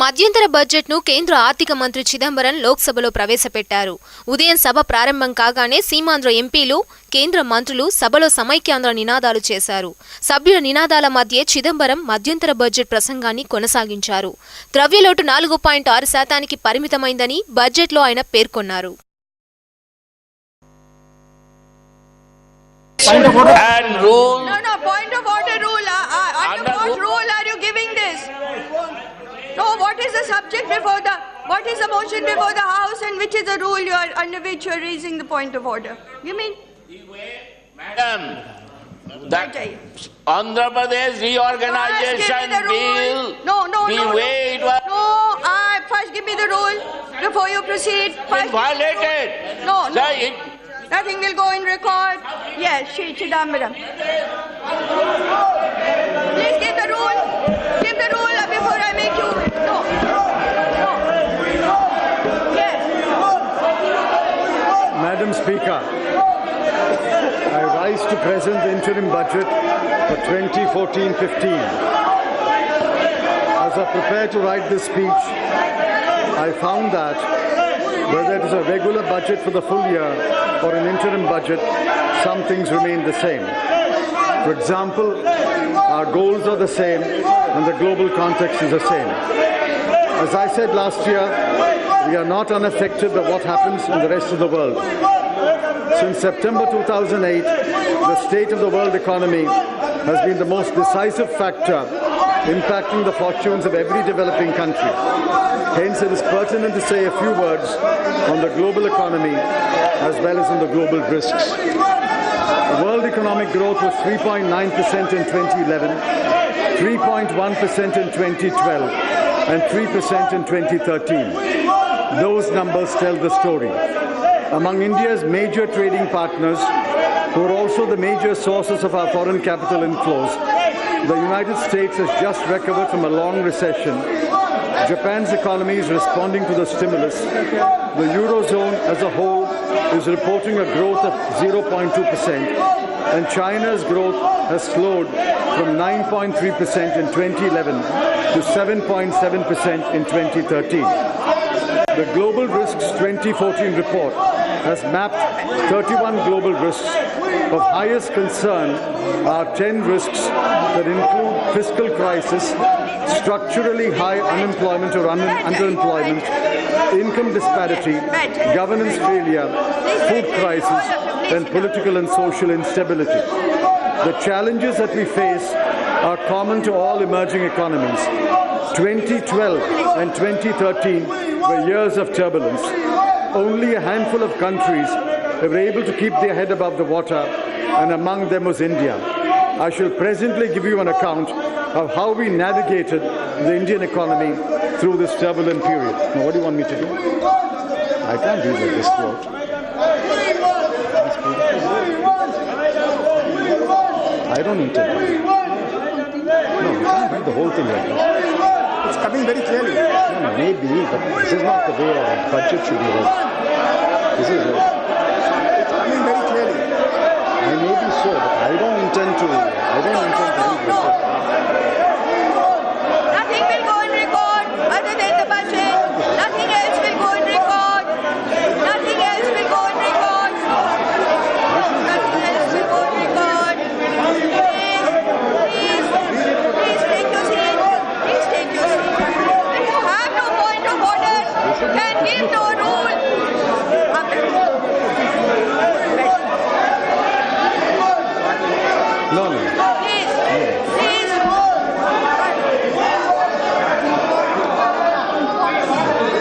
మధ్యంతర బడ్జెట్ను కేంద్ర ఆర్థిక మంత్రి చిదంబరం లోక్సభలో ప్రవేశపెట్టారు. ఉదయం సభ ప్రారంభం కాగానే సీమాంధ్ర ఎంపీలు, కేంద్ర మంత్రులు సభలో సమైక్యాంధ్ర నినాదాలు చేశారు. సభ్యుల నినాదాల మధ్య చిదంబరం మధ్యంతర బడ్జెట్ ప్రసంగాన్ని కొనసాగించారు. ద్రవ్యలోటు 4.6% పరిమితమైందని బడ్జెట్లో ఆయన పేర్కొన్నారు. And rule. No, point of order rule. Under what rule are you giving this? No, what is the subject before what is the motion before the House and which is the rule under which you are raising the point of order? You mean? Madam, that Andhra Pradesh reorganization bill. No. Way it was. No, first give me the rule before you proceed. First. Violated. No. Sir, Nothing will go in record. Yes, Chidambaram. Please give the rule. Give the rule before I make you. No. Yes. Madam Speaker, I rise to present the interim budget for 2014-15. As I prepared to write this speech, I found that whether it is a regular budget for the full year or an interim budget, some things remain the same. For example, our goals are the same and the global context is the same. As I said last year, we are not unaffected by what happens in the rest of the world. Since September 2008, the state of the world economy has been the most decisive factor impacting the fortunes of every developing country. Hence, it is pertinent to say a few words on the global economy as well as on the global risks. World economic growth was 3.9% in 2011, 3.1% in 2012, and 3% in 2013. Those numbers tell the story. Among India's major trading partners, who are also the major sources of our foreign capital inflows, the United States has just recovered from a long recession. Japan's economy is responding to the stimulus. The Eurozone as a whole is reporting a growth of 0.2%, and China's growth has slowed from 9.3% in 2011 to 7.7% in 2013. The Global Risks 2014 report has mapped 31 global risks. Of highest concern are 10 risks that include fiscal crisis, structurally high unemployment or underemployment, income disparity, governance failure, food crisis, and political and social instability. The challenges that we face are common to all emerging economies. 2012 and 2013 were years of turbulence. Only a handful of countries were able to keep their head above the water, and among them was India. I shall presently give you an account of how we navigated the Indian economy through this turbulent period. Now, what do you want me to do? I can't do this throughout. I don't need to do it. No, you can't read the whole thing like this. It's coming very clearly. No, maybe, but this is not the way a budget should be read. This is it. It's coming very clearly. I may be so, but I don't intend to read this. Nothing will go in record other than the budget. Nothing else will go in record. Nothing else will go in record. Nothing else will go in record. Please take your seat. Please take your seat. If you have no point of order, you can give no rule. No. Please. Please.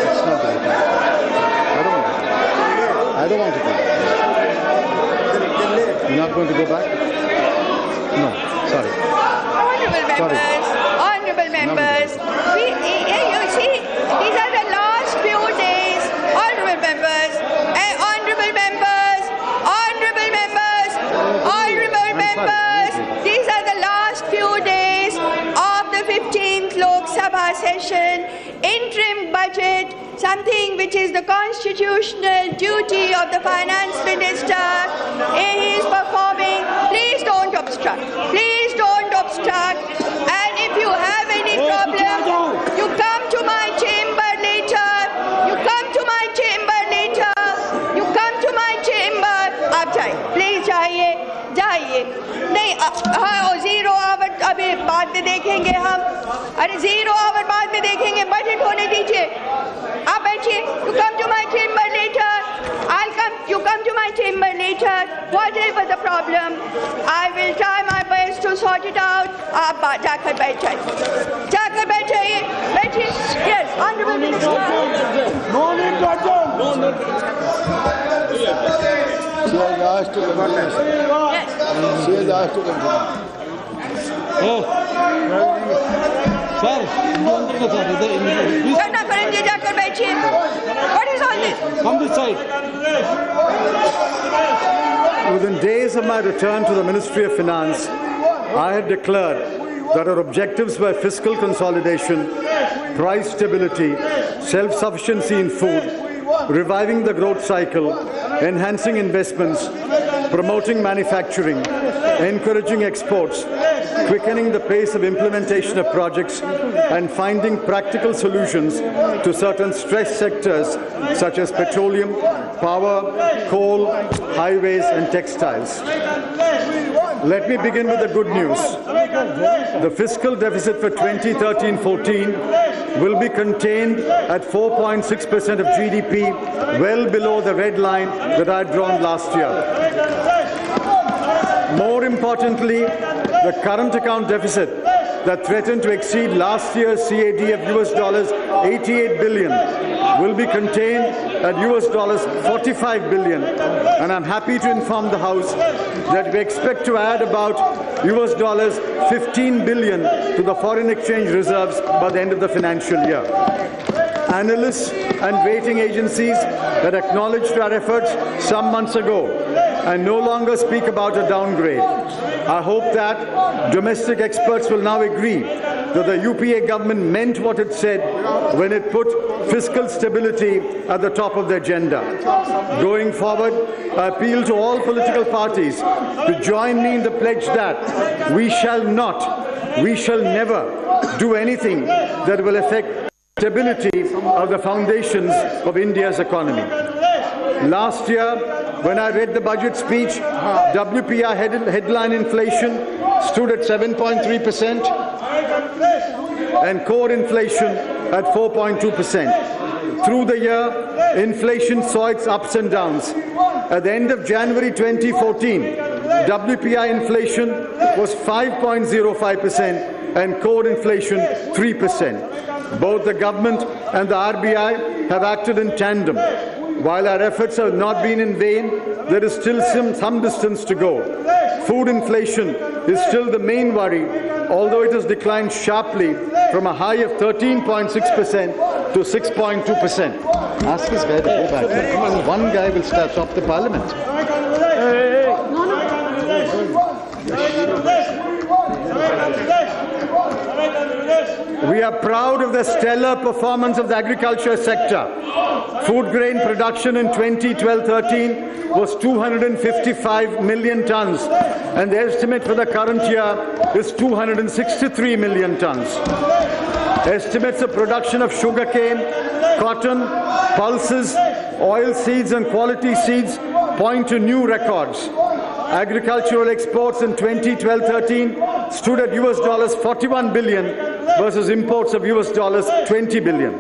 It's not like that. I don't want to go. You're not going to go back? No, sorry. Honorable members, you see, these are the last few days. Honorable members, these are the last few days of the 15th Lok Sabha session. Interim budget, something which is the constitutional duty of the finance minister. He is performing. Please don't obstruct. Please don't obstruct. And if you have any problem, you come to my हाँ, 0 our अभी बाद में देखेंगे हम। अरे 0 our बाद में देखेंगे, बजट होने दीजिए। आप बैठिए। You come to my chamber later. You come to my chamber later. Whatever the problem, I will try my best to sort it out. आप जाकर बैठ जाइए। जाकर बैठ जाइए। बैठिए। Yes, honorable minister. No need to adjourn. No need. She has asked to continue. Yes. She has asked to continue. करना करेंगे, जाकर बैठिए। What is all this? Come this side. Within days of my return to the Ministry of Finance, I had declared that our objectives were fiscal consolidation, price stability, self-sufficiency in food, reviving the growth cycle, enhancing investments, promoting manufacturing, encouraging exports, quickening the pace of implementation of projects, and finding practical solutions to certain stressed sectors such as petroleum, power, coal, highways, and textiles. Let me begin with the good news. The fiscal deficit for 2013-14 will be contained at 4.6% of GDP, well below the red line that I had drawn last year. More importantly, the current account deficit that threatened to exceed last year's CAD of $88 billion will be contained at $45 billion, and I'm happy to inform the House that we expect to add about $15 billion to the foreign exchange reserves by the end of the financial year. Analysts and rating agencies had acknowledged our efforts some months ago and no longer speak about a downgrade. I hope that domestic experts will now agree that the UPA government meant what it said when it put fiscal stability at the top of the agenda. Going forward, I appeal to all political parties to join me in the pledge that we shall never do anythanything that will affect stability of the foundations of India's economy. Last year, when I read the budget speech, WPI headline inflation stood at 7.3% and core inflation at 4.2%. Through the year, inflation saw its ups and downs. At the end of January 2014, WPI inflation was 5.05% and core inflation 3%. Both the government and the RBI have acted in tandem. While our efforts have not been in vain, there is still some distance to go. Food inflation is still the main worry, although it has declined sharply from a high of 13.6% to 6.2%. Ask this guy to go back there. Come on, one guy will stop the parliament. We are proud of the stellar performance of the agriculture sector. Food grain production in 2012-13 was 255 million tons, and the estimate for the current year is 263 million tons. Estimates of production of sugarcane, cotton, pulses, oil seeds and quality seeds point to new records. Agricultural exports in 2012-13 stood at $41 billion versus imports of $20 billion.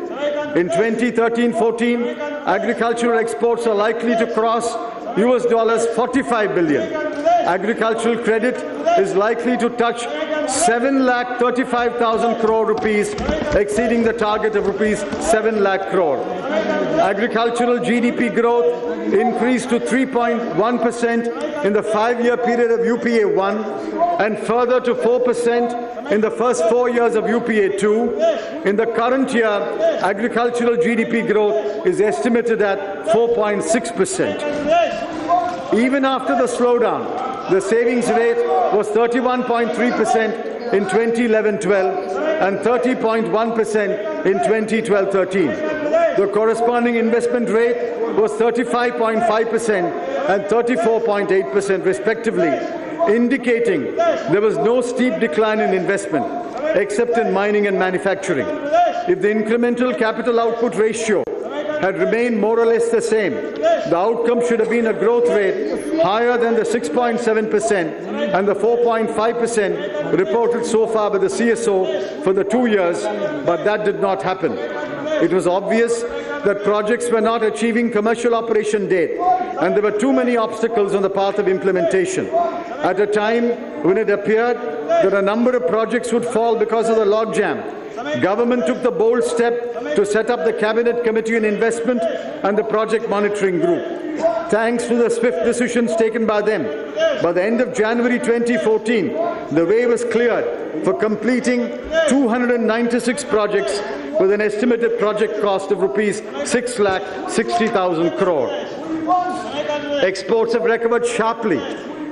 In 2013-14, agricultural exports are likely to cross $45 billion. Agricultural credit is likely to touch 7,35,000 crore rupees, exceeding the target of rupees 7 lakh crore. Agricultural GDP growth increased to 3.1% in the 5-year period of UPA 1 and further to 4% in the first 4 years of UPA 2. In the current year, agricultural GDP growth is estimated at 4.6%. Even after the slowdown, the savings rate was 31.3% in 2011-12 and 30.1% in 2012-13. The corresponding investment rate was 35.5% and 34.8% respectively, indicating there was no steep decline in investment, except in mining and manufacturing. If the incremental capital output ratio had remained more or less the same, the outcome should have been a growth rate higher than the 6.7% and the 4.5% reported so far by the CSO for the 2 years, but that did not happen. It was obvious that projects were not achieving commercial operation date, and there were too many obstacles on the path of implementation. At a time when it appeared that a number of projects would fall because of the logjam, government took the bold step to set up the Cabinet Committee on Investment and the Project Monitoring Group. Thanks to the swift decisions taken by them, by the end of January 2014, the way was cleared for completing 296 projects with an estimated project cost of rupees 6,60,000 crore. Exports have recovered sharply,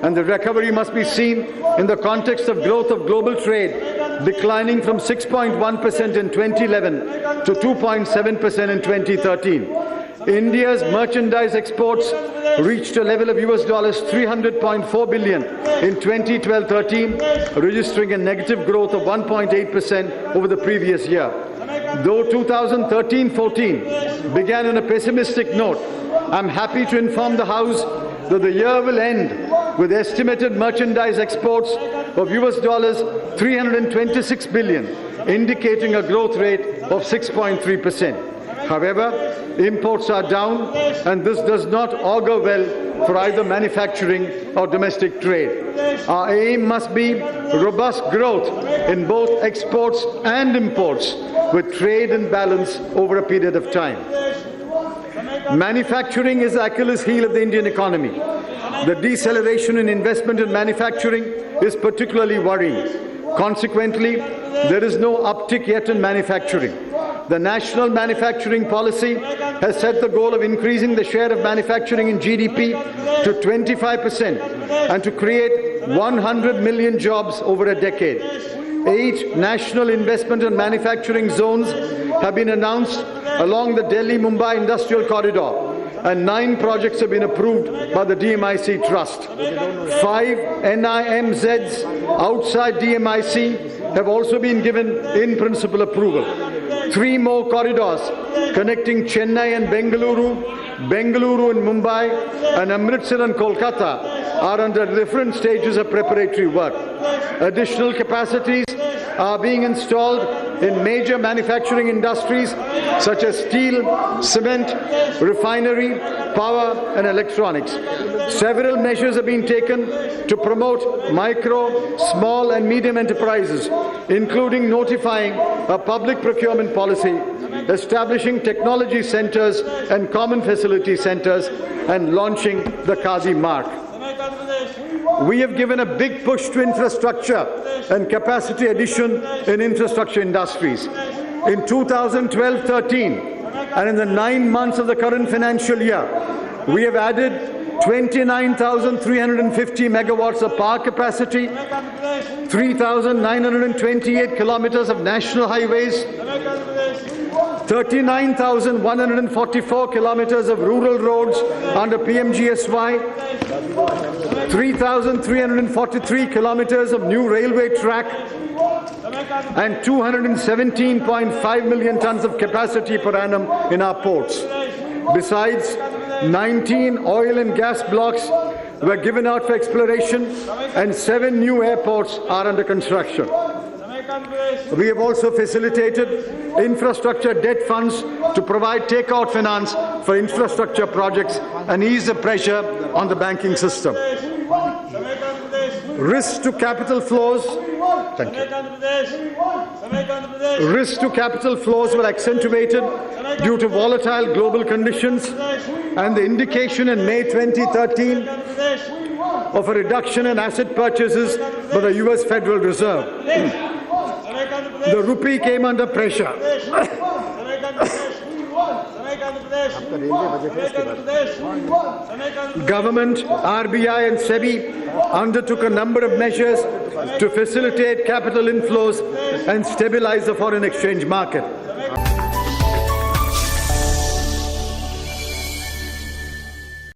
and the recovery must be seen in the context of growth of global trade declining from 6.1% in 2011 to 2.7% in 2013. India's merchandise exports reached a level of $300.4 billion in 2012-13, registering a negative growth of 1.8% over the previous year. Though 2013-14 began on a pessimistic note, I'm happy to inform the House that the year will end with estimated merchandise exports of $326 billion, indicating a growth rate of 6.3%. However, imports are down, and this does not augur well for either manufacturing or domestic trade. Our aim must be robust growth in both exports and imports, with trade in balance over a period of time. Manufacturing is the Achilles heel of the Indian economy. The deceleration in investment in manufacturing is particularly worrying. Consequently, there is no uptick yet in manufacturing. The National Manufacturing Policy has set the goal of increasing the share of manufacturing in GDP to 25% and to create 100 million jobs over a decade. 8 national investment and manufacturing zones have been announced along the Delhi-Mumbai Industrial Corridor, and 9 projects have been approved by the DMIC Trust. 5 NIMZs outside DMIC have also been given in-principle approval. 3 more corridors connecting Chennai and Bengaluru, Bengaluru and Mumbai, and Amritsar and Kolkata are under different stages of preparatory work. Additional capacities are being installed in major manufacturing industries such as steel, cement, refinery, power and electronics. Several measures have been taken to promote micro, small and medium enterprises, including notifying a public procurement policy, establishing technology centers and common facility centers, and launching the Khadi Mark. We have given a big push to infrastructure and capacity addition in infrastructure industries. In 2012-13 and in the 9 months of the current financial year, we have added 29,350 megawatts of power capacity, 3,928 kilometers of national highways, 39,144 kilometers of rural roads under PMGSY, 3,343 kilometers of new railway track, and 217.5 million tons of capacity per annum in our ports. Besides, 19 oil and gas blocks were given out for exploration, and 7 new airports are under construction. We have also facilitated infrastructure debt funds to provide takeout finance for infrastructure projects and ease the pressure on the banking system. Risk to capital flows. Thank you. Risk to capital flows were accentuated due to volatile global conditions and the indication in May 2013 of a reduction in asset purchases by the US Federal Reserve. The rupee came under pressure. Government, RBI and SEBI undertook a number of measures to facilitate capital inflows and stabilize the foreign exchange market.